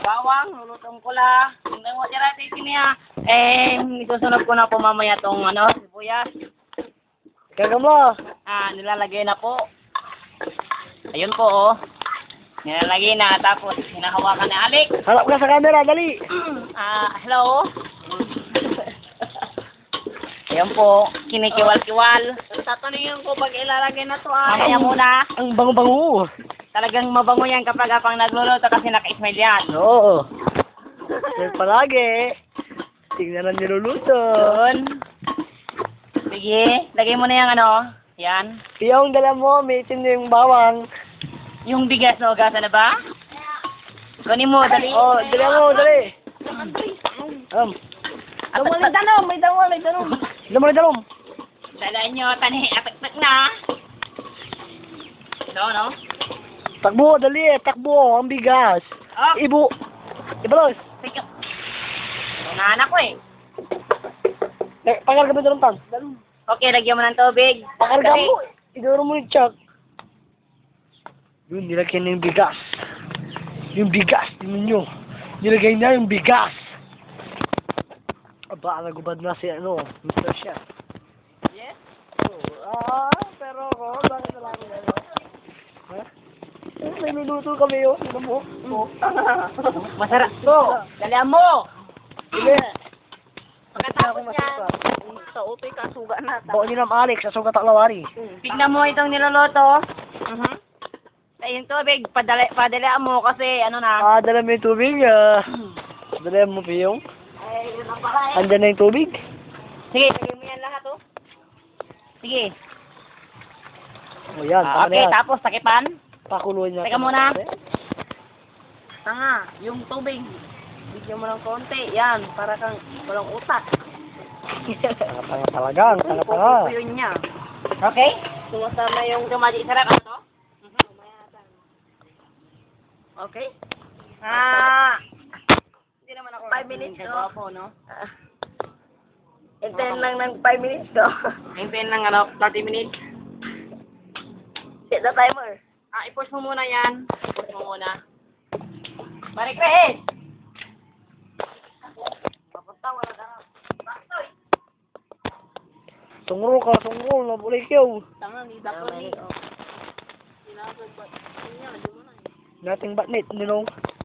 bawang, lulutong ko la. Tingnan mo tira tayo niya. Isusunod ko na po mamaya tong sibuyas. Kagamo. Nilalagay na po. Ayun po oh. Nilalagay na tapos hinahawakan na Alex. Harap ka sa camera, dali. Hello. Ayun po, kinikiwal-kiwal. Tatanungin ko pag ilalagay na to Mamaya muna. Ang bango-bango. Talagang mabango yan kapag apang nagluluto kasi naka-smile yan. Oo. Yan palagi. Tingnan ang niluluto. Yun. Sige, lagay mo na yung yan. Yung dala mo, may itim na yung bawang. Yung bigas na ugasan na ba? Kunin mo, dali. Oh, dali mo, dali. May dalom. Dalom. Dalaan nyo, tani, atak-tak na. No? Takbo, dali. Takbo, ang bigas. Oh. Ibalos. Sige. Naanak ko eh. Pakarga mo dalom tan. Okay, lagyan mo ng tubig. Pakarga mo. Iduro mo yung chak. Yun, nilagyan na yung bigas. Yung bigas, tingnan nyo. Nilagay na yung bigas. Aba, nagubad na si Mr. Chef. Yes? Pero ako, bakit nalang gano'n? Ha? May luluto kami yun. Ano mo? Masarap to. Dalihan mo. Sige. Pagkatapos yan, sa utoy ka, suga na. Bako ni Nam Alex, sa sugat aklawari. Tignan mo itong niloloto. Yung tubig, padalaan mo kasi na. Dala mo yung tubig. Dala mo piyong. Yun ang pakain. Andyan na yung tubig. Sige, lagay mo yan lahat Sige. O yan, tama na Okay, yan. tapos takipan. Pakuluin niya. Teka muna. Tanga, yung tubig. Bigyan mo ng konti. Yan, para kang walang utak. Tanga talagang, tanga. Yun niya. Okay? Sumasama yung kamaji. Sarap to? Okay? Hindi naman ako 5 minutes no? Hintayin lang ng 5 minutes to. Hintayin lang 30 minutes. Set the timer. I-push mo muna yan. I-push mo muna. Balik Chris! Papunta, wala ka. Baktoy! Tungrol ka, tungrol. Nabulik yun. Tanga, hindi dapat. Nating batnit, ninong.